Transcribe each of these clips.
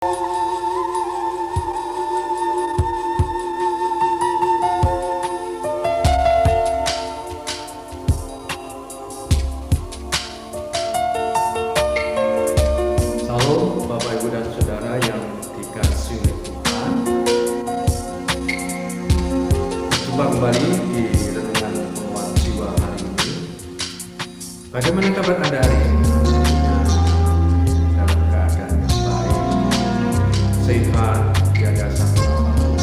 Salam Bapak Ibu dan Saudara yang dikasihi oleh Tuhan. Jumpa kembali di Renungan Penguat Jiwa hari ini. Bagaimana kabar Anda hari ini? Dalam keadaan yang baik, sehat, tiada sakit apapun.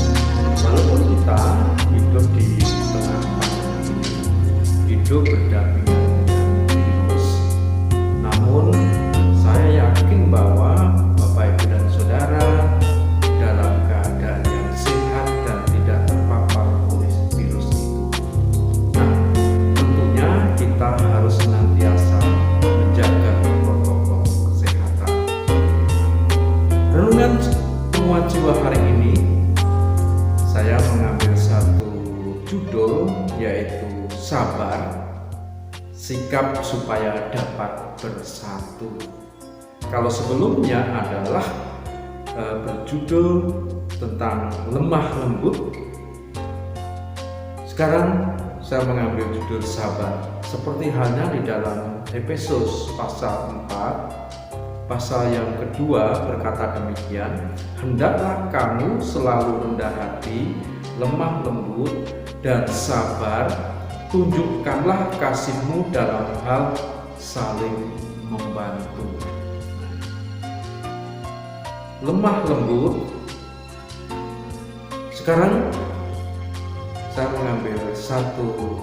Walaupun kita hidup di tengah pandemi ini, hidup berdampingan dengan virus, namun saya yakin bahwa Bapak Ibu dan Saudara dalam keadaan yang sehat dan tidak terpapar oleh virus itu. Nah, tentunya kita harus senantiasa menjaga protokol kesehatan. Renungan Penguat Jiwa hari ini saya mengambil satu judul, yaitu sabar, sikap supaya dapat bersatu. Kalau sebelumnya adalah berjudul tentang lemah lembut, sekarang saya mengambil judul sabar. Seperti halnya di dalam Efesus pasal 4, pasal yang kedua berkata demikian, hendaklah kamu selalu rendah hati, lemah lembut, dan sabar, tunjukkanlah kasihmu dalam hal saling membantu. Lemah lembut. Sekarang saya mengambil satu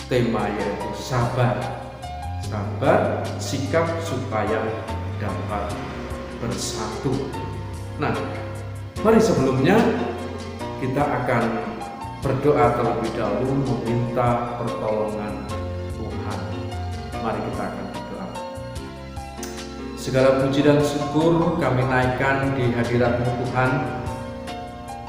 tema, yaitu sabar. Sabar, sikap supaya dapat bersatu. Nah, mari sebelumnya kita akan berdoa terlebih dahulu meminta pertolongan Tuhan. Mari kita akan berdoa. Segala puji dan syukur kami naikkan di hadirat-Mu Tuhan.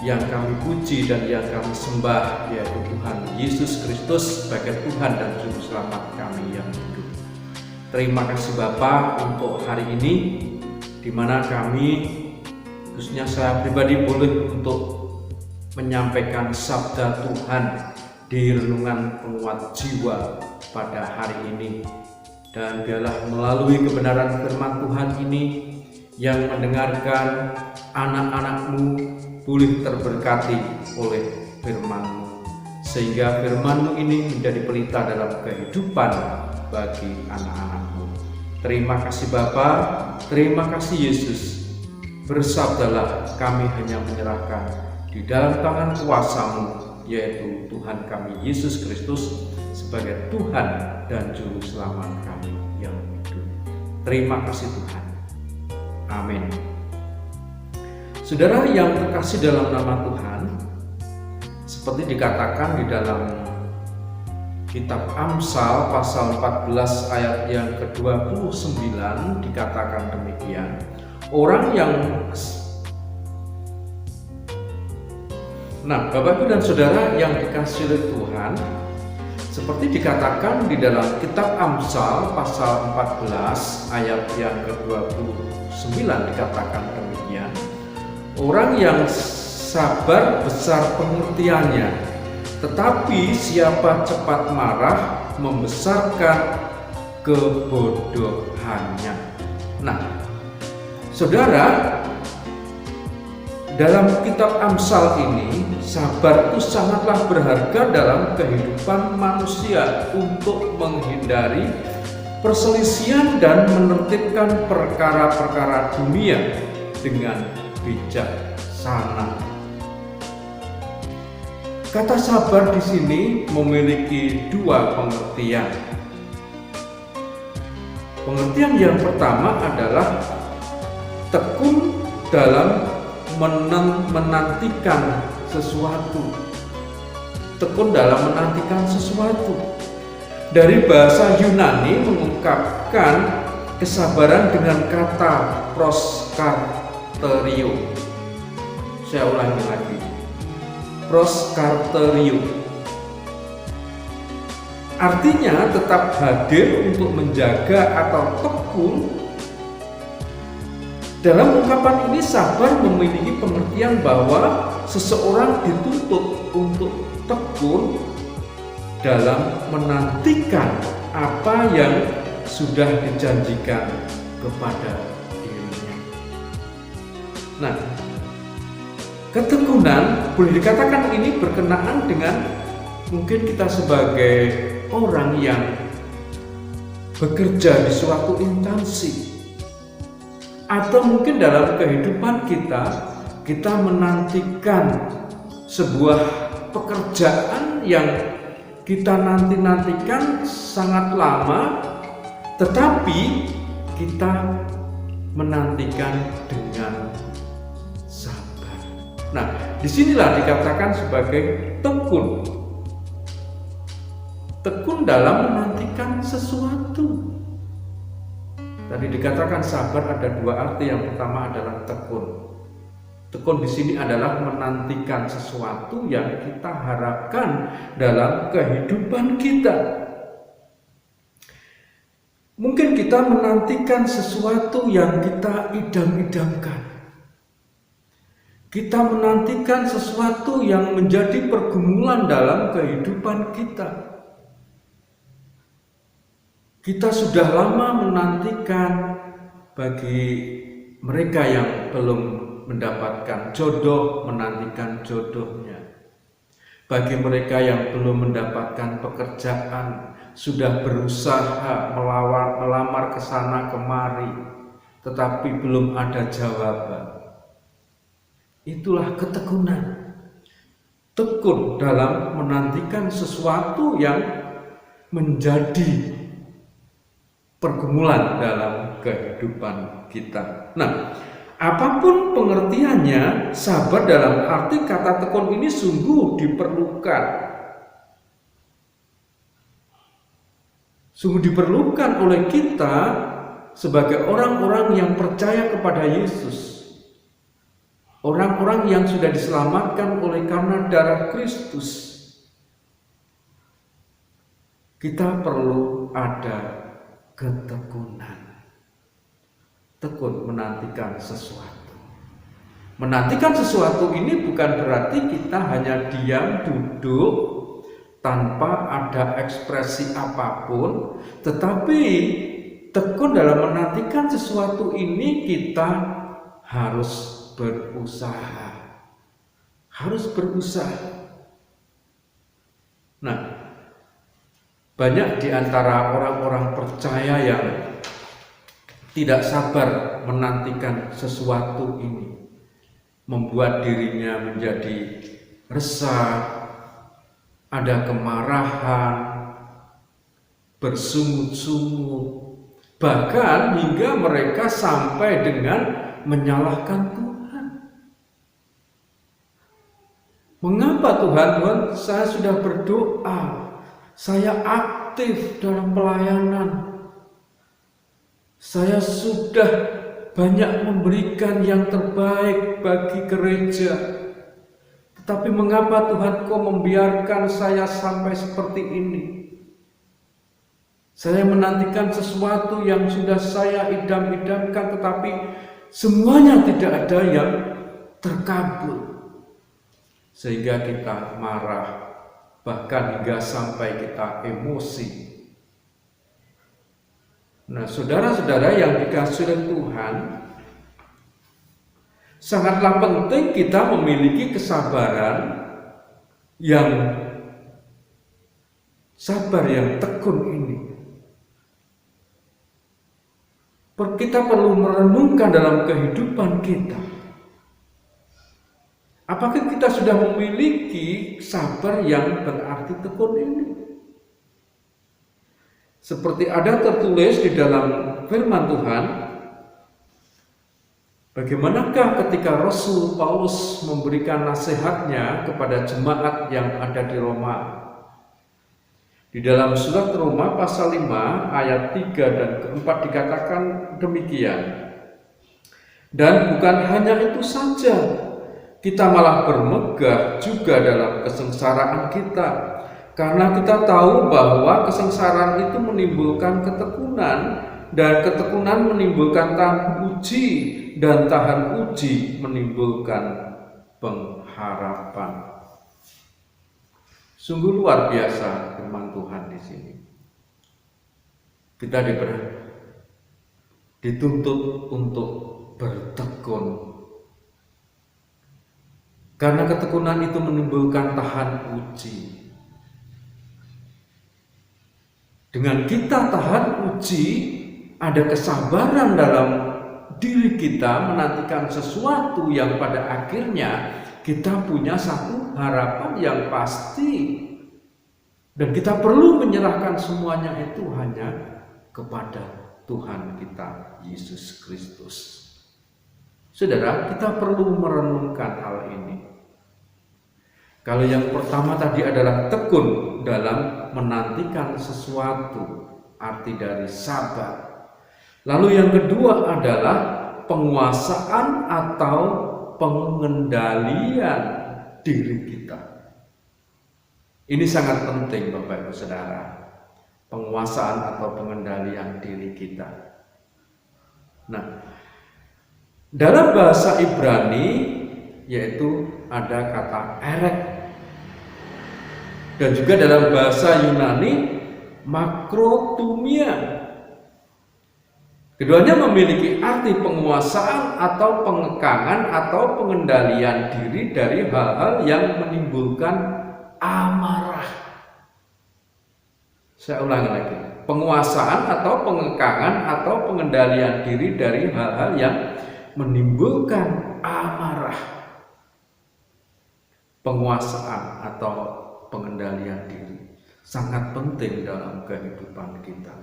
Yang kami puji dan yang kami sembah yaitu Tuhan Yesus Kristus sebagai Tuhan dan Juru Selamat kami yang hidup. Terima kasih Bapa untuk hari ini, di mana kami, khususnya saya pribadi, boleh untuk menyampaikan sabda Tuhan di Renungan Penguat Jiwa pada hari ini. Dan biarlah melalui kebenaran firman Tuhan ini, yang mendengarkan anak-anak-Mu boleh terberkati oleh firman-Mu, sehingga firman-Mu ini menjadi pelita dalam kehidupan bagi anak-anak-Mu. Terima kasih Bapa, terima kasih Yesus. Bersabdalah, kami hanya menyerahkan di dalam tangan kuasa-Mu, yaitu Tuhan kami Yesus Kristus sebagai Tuhan dan Juru Selamat kami yang hidup. Terima kasih Tuhan. Amin. Saudara yang terkasih dalam nama Tuhan, seperti dikatakan di dalam kitab Amsal pasal 14 ayat yang ke-29, dikatakan demikian. Orang yang Nah, Bapak-Ibu dan Saudara yang dikasihi oleh Tuhan, seperti dikatakan di dalam kitab Amsal pasal 14 ayat yang ke-29, dikatakan demikian. Orang yang sabar besar pengertiannya, tetapi siapa cepat marah membesarkan kebodohannya. Nah, Saudara, dalam kitab Amsal ini, sabar itu sangatlah berharga dalam kehidupan manusia untuk menghindari perselisihan dan menertibkan perkara-perkara dunia dengan bijaksana. Kata sabar di sini memiliki dua pengertian. Pengertian yang pertama adalah tekun dalam menantikan sesuatu. Tekun dalam menantikan sesuatu. Dari bahasa Yunani mengungkapkan kesabaran dengan kata proskarterio. Saya ulangi lagi. Proskarterio. Artinya tetap hadir untuk menjaga atau tekun Dalam ungkapan ini sabar memiliki pengertian bahwa seseorang dituntut untuk tekun dalam menantikan apa yang sudah dijanjikan kepada dirinya. Nah, ketekunan boleh dikatakan ini berkenaan dengan mungkin kita sebagai orang yang bekerja di suatu instansi, atau mungkin dalam kehidupan kita menantikan sebuah pekerjaan yang kita nantikan sangat lama, tetapi kita menantikan dengan sabar. Nah, disinilah dikatakan sebagai tekun. Tekun dalam menantikan sesuatu. Tadi dikatakan sabar ada dua arti. Yang pertama adalah tekun. Tekun di sini adalah menantikan sesuatu yang kita harapkan dalam kehidupan kita. Mungkin kita menantikan sesuatu yang kita idam-idamkan. Kita menantikan sesuatu yang menjadi pergumulan dalam kehidupan kita. Kita sudah lama menantikan, bagi mereka yang belum mendapatkan jodoh, menantikan jodohnya. Bagi mereka yang belum mendapatkan pekerjaan, sudah berusaha melamar ke sana kemari, tetapi belum ada jawaban. Itulah ketekunan. Tekun dalam menantikan sesuatu yang menjadi pergumulan dalam kehidupan kita. Nah, apapun pengertiannya, sabar dalam arti kata tekun ini sungguh diperlukan. Sungguh diperlukan oleh kita sebagai orang-orang yang percaya kepada Yesus. Orang-orang yang sudah diselamatkan oleh karena darah Kristus. Kita perlu ada ketekunan. Tekun menantikan sesuatu. Menantikan sesuatu ini bukan berarti kita hanya diam duduk tanpa ada ekspresi apapun, tetapi tekun dalam menantikan sesuatu ini kita harus berusaha. Harus berusaha. Nah, banyak di antara orang-orang percaya yang tidak sabar menantikan sesuatu ini, membuat dirinya menjadi resah, ada kemarahan, bersungut-sungut, bahkan hingga mereka sampai dengan menyalahkan Tuhan. Mengapa Tuhan, saya sudah berdoa, saya aktif dalam pelayanan, saya sudah banyak memberikan yang terbaik bagi gereja, tetapi mengapa Tuhan kau membiarkan saya sampai seperti ini? Saya menantikan sesuatu yang sudah saya idam-idamkan, tetapi semuanya tidak ada yang terkabul, sehingga kita marah, bahkan hingga sampai kita emosi. Nah, saudara-saudara yang dikasihi oleh Tuhan, sangatlah penting kita memiliki kesabaran yang sabar, yang tekun ini. Kita perlu merenungkan dalam kehidupan kita. Apakah kita sudah memiliki sabar yang berarti tekun ini? Seperti ada tertulis di dalam firman Tuhan, bagaimanakah ketika Rasul Paulus memberikan nasihatnya kepada jemaat yang ada di Roma. Di dalam surat Roma pasal 5 ayat 3 dan ke-4 dikatakan demikian. Dan bukan hanya itu saja, kita malah bermegah juga dalam kesengsaraan kita, karena kita tahu bahwa kesengsaraan itu menimbulkan ketekunan, dan ketekunan menimbulkan tahan uji, dan tahan uji menimbulkan pengharapan. Sungguh luar biasa firman Tuhan di sini. Kita dituntut untuk bertekun. Karena ketekunan itu menimbulkan tahan uji. Dengan kita tahan uji, ada kesabaran dalam diri kita menantikan sesuatu yang pada akhirnya kita punya satu harapan yang pasti. Dan kita perlu menyerahkan semuanya itu hanya kepada Tuhan kita, Yesus Kristus. Saudara, kita perlu merenungkan hal ini. Kalau yang pertama tadi adalah tekun dalam menantikan sesuatu, arti dari sabar. Lalu yang kedua adalah penguasaan atau pengendalian diri kita. Ini sangat penting Bapak Ibu Saudara. Penguasaan atau pengendalian diri kita. Nah, dalam bahasa Ibrani yaitu ada kata erek, dan juga dalam bahasa Yunani makrotumia. Keduanya memiliki arti penguasaan atau pengekangan atau pengendalian diri dari hal-hal yang menimbulkan amarah. Saya ulangi lagi, penguasaan atau pengekangan atau pengendalian diri dari hal-hal yang menimbulkan amarah. Penguasaan atau pengendalian diri sangat penting dalam kehidupan kita.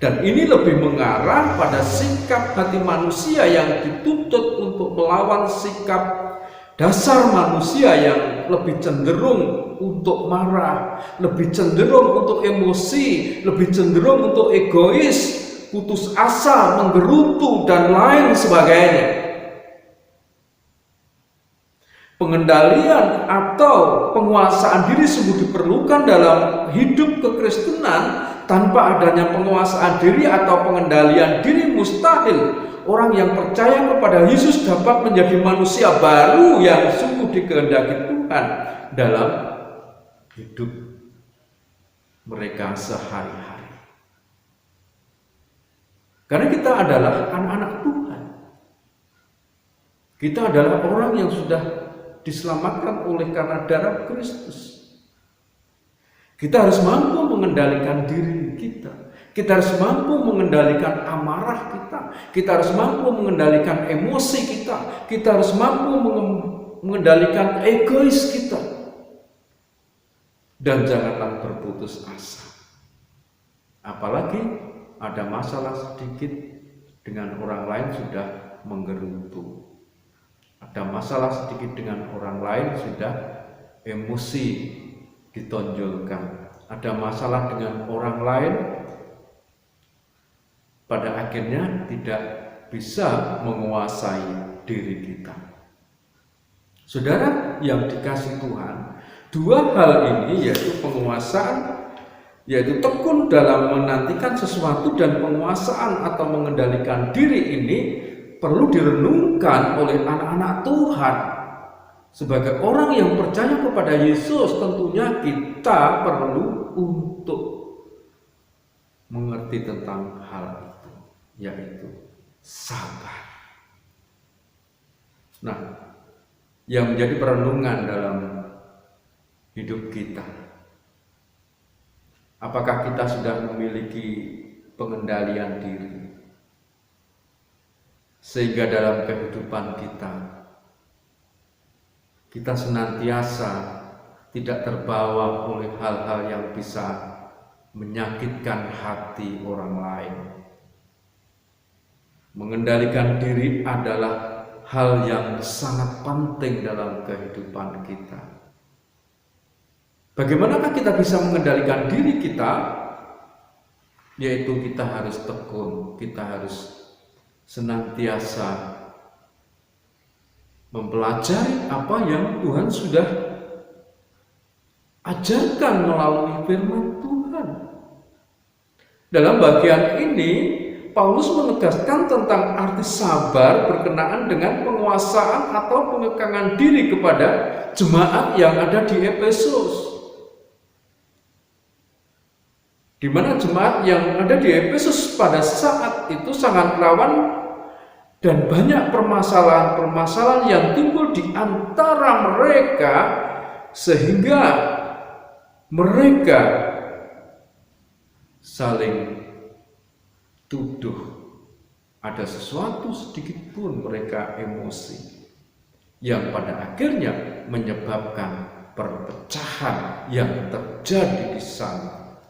Dan ini lebih mengarah pada sikap hati manusia yang dituntut untuk melawan sikap dasar manusia yang lebih cenderung untuk marah, lebih cenderung untuk emosi, lebih cenderung untuk egois, putus asa, menggerutu, dan lain sebagainya. Pengendalian atau penguasaan diri sungguh diperlukan dalam hidup kekristenan. Tanpa adanya penguasaan diri atau pengendalian diri, mustahil orang yang percaya kepada Yesus dapat menjadi manusia baru yang sungguh dikehendaki Tuhan dalam hidup mereka sehari-hari. Karena kita adalah anak-anak Tuhan. Kita adalah orang yang sudah diselamatkan oleh karena darah Kristus. Kita harus mampu mengendalikan diri kita. Kita harus mampu mengendalikan amarah kita. Kita harus mampu mengendalikan emosi kita. Kita harus mampu mengendalikan egois kita. Dan janganlah berputus asa. Apalagi ada masalah sedikit dengan orang lain sudah menggerutu. Ada masalah sedikit dengan orang lain sudah emosi ditonjolkan. Ada masalah dengan orang lain, pada akhirnya tidak bisa menguasai diri kita. Saudara yang dikasihi Tuhan, dua hal ini yaitu penguasaan, yaitu tekun dalam menantikan sesuatu, dan penguasaan atau mengendalikan diri ini perlu direnungkan oleh anak-anak Tuhan. Sebagai orang yang percaya kepada Yesus, tentunya kita perlu untuk mengerti tentang hal itu, yaitu sabar. Nah, yang menjadi perenungan dalam hidup kita, apakah kita sudah memiliki pengendalian diri sehingga dalam kehidupan kita senantiasa tidak terbawa oleh hal-hal yang bisa menyakitkan hati orang lain. Mengendalikan diri adalah hal yang sangat penting dalam kehidupan kita. Bagaimanakah kita bisa mengendalikan diri kita? Yaitu kita harus tekun, kita harus senantiasa mempelajari apa yang Tuhan sudah ajarkan melalui firman Tuhan. Dalam bagian ini Paulus menegaskan tentang arti sabar berkenaan dengan penguasaan atau pengekangan diri kepada jemaat yang ada di Efesus. Di mana jemaat yang ada di Efesus pada saat itu sangat rawan dan banyak permasalahan-permasalahan yang timbul di antara mereka, sehingga mereka saling tuduh. Ada sesuatu sedikit pun mereka emosi, yang pada akhirnya menyebabkan perpecahan yang terjadi di sana,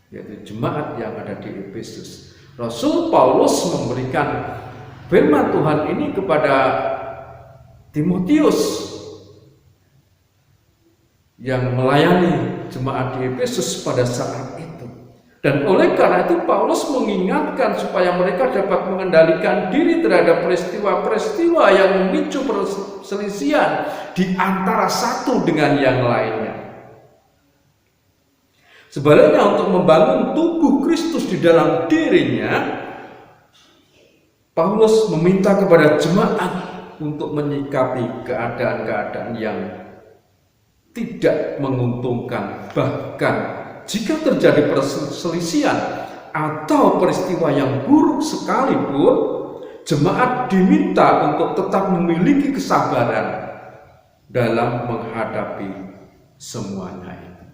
yaitu jemaat yang ada di Efesus. Rasul Paulus memberikan firman Tuhan ini kepada Timotius yang melayani jemaat di Efesus pada saat itu. Dan oleh karena itu Paulus mengingatkan supaya mereka dapat mengendalikan diri terhadap peristiwa-peristiwa yang memicu perselisihan di antara satu dengan yang lainnya. Sebaliknya, untuk membangun tubuh Kristus di dalam dirinya, Paulus meminta kepada jemaat untuk menyikapi keadaan-keadaan yang tidak menguntungkan. Bahkan jika terjadi perselisihan atau peristiwa yang buruk sekalipun, jemaat diminta untuk tetap memiliki kesabaran dalam menghadapi semuanya itu.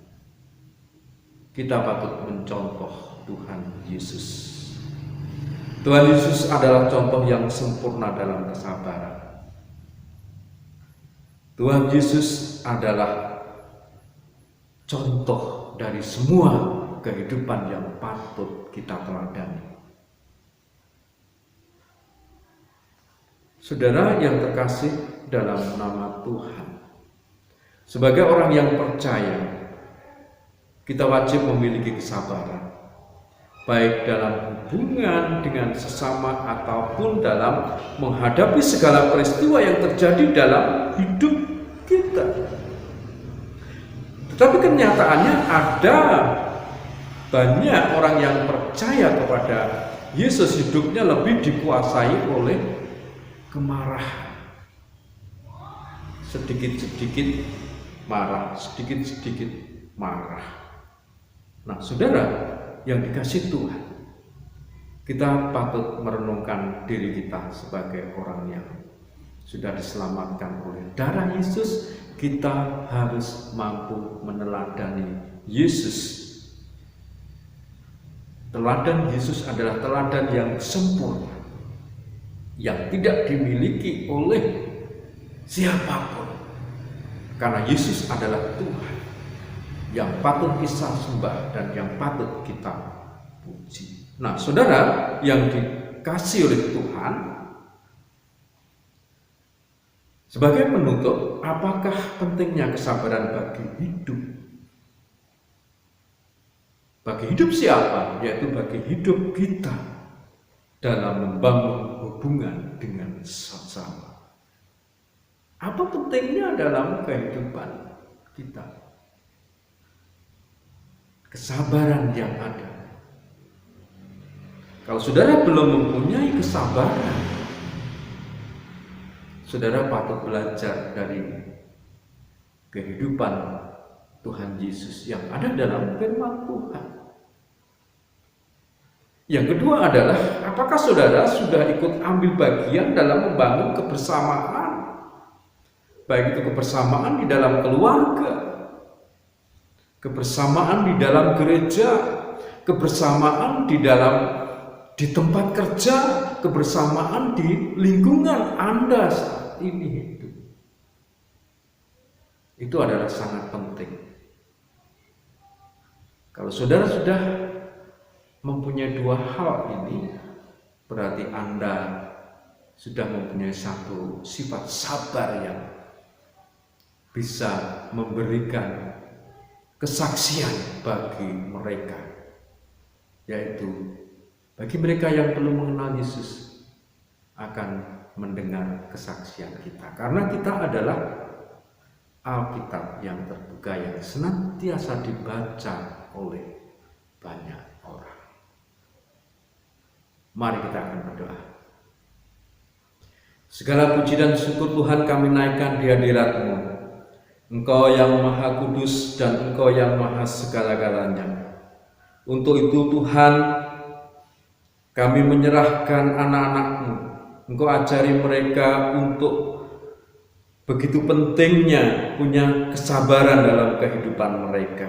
Kita patut mencontoh Tuhan Yesus. Tuhan Yesus adalah contoh yang sempurna dalam kesabaran. Tuhan Yesus adalah contoh dari semua kehidupan yang patut kita teladani. Saudara yang terkasih dalam nama Tuhan, sebagai orang yang percaya, kita wajib memiliki kesabaran, baik dalam hubungan dengan sesama ataupun dalam menghadapi segala peristiwa yang terjadi dalam hidup kita. Tetapi kenyataannya ada banyak orang yang percaya kepada Yesus, hidupnya lebih dikuasai oleh kemarahan. Sedikit-sedikit marah, sedikit-sedikit marah. Nah, saudara yang dikasih Tuhan, kita patut merenungkan diri kita sebagai orang yang sudah diselamatkan oleh darah Yesus. Kita harus mampu meneladani Yesus. Teladan Yesus adalah teladan yang sempurna, yang tidak dimiliki oleh siapapun, karena Yesus adalah Tuhan yang patut kita sembah dan yang patut kita puji. Nah, saudara yang dikasih oleh Tuhan, sebagai penutup, apakah pentingnya kesabaran bagi hidup? Bagi hidup siapa? Yaitu bagi hidup kita dalam membangun hubungan dengan sesama. Apa pentingnya dalam kehidupan kita? Kesabaran yang ada. Kalau saudara belum mempunyai kesabaran, saudara patut belajar dari kehidupan Tuhan Yesus yang ada dalam firman Tuhan. Yang kedua adalah, apakah saudara sudah ikut ambil bagian dalam membangun kebersamaan? Baik itu kebersamaan di dalam keluarga, kebersamaan di dalam gereja, kebersamaan di tempat kerja, kebersamaan di lingkungan Anda saat ini hidup. Itu adalah sangat penting. Kalau saudara sudah mempunyai dua hal ini, berarti Anda sudah mempunyai satu sifat sabar yang bisa memberikan kesaksian bagi mereka, yaitu bagi mereka yang belum mengenal Yesus akan mendengar kesaksian kita, karena kita adalah Alkitab yang terbuka yang senantiasa dibaca oleh banyak orang. Mari kita akan berdoa. Segala puji dan syukur Tuhan kami naikkan di hadirat-Mu. Engkau yang Maha Kudus dan Engkau yang Maha segala-galanya. Untuk itu Tuhan, kami menyerahkan anak-anak-Mu. Engkau ajari mereka untuk begitu pentingnya punya kesabaran dalam kehidupan mereka,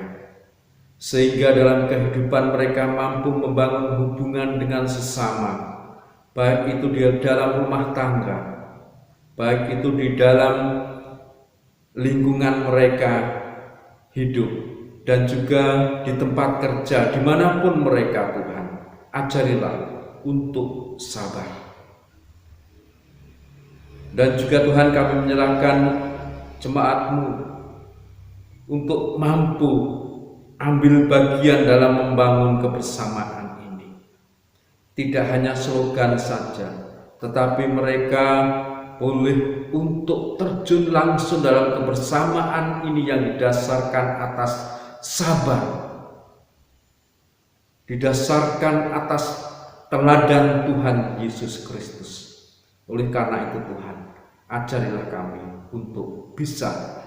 sehingga dalam kehidupan mereka mampu membangun hubungan dengan sesama, baik itu di dalam rumah tangga, baik itu di dalam lingkungan mereka hidup, dan juga di tempat kerja, dimanapun mereka. Tuhan, ajarilah untuk sabar. Dan juga Tuhan, kami menyerahkan jemaat-Mu untuk mampu ambil bagian dalam membangun kebersamaan ini. Tidak hanya slogan saja, tetapi mereka boleh untuk terjun langsung dalam kebersamaan ini yang didasarkan atas sabar, didasarkan atas teladan Tuhan Yesus Kristus. Oleh karena itu Tuhan, ajarilah kami untuk bisa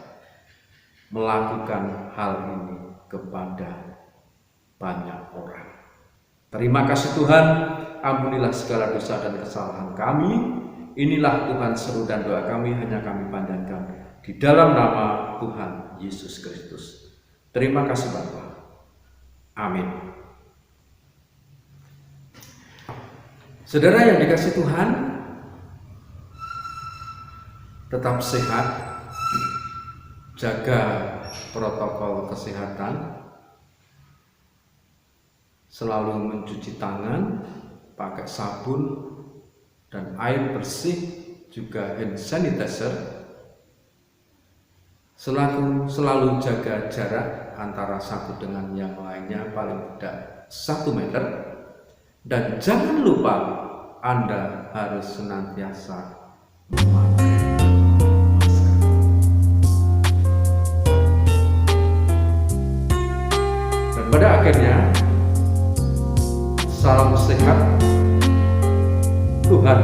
melakukan hal ini kepada banyak orang. Terima kasih Tuhan, ampunilah segala dosa dan kesalahan kami. Inilah Tuhan seru dan doa kami, hanya kami panjatkan di dalam nama Tuhan Yesus Kristus. Terima kasih Bapa. Amin. Saudara yang dikasihi Tuhan, tetap sehat, jaga protokol kesehatan, selalu mencuci tangan pakai sabun dan air bersih, juga hand sanitizer. Selalu jaga jarak antara satu dengan yang lainnya, paling tidak 1 meter. Dan jangan lupa Anda harus senantiasa memakai masker. Dan pada akhirnya, salam sehat, Tuhan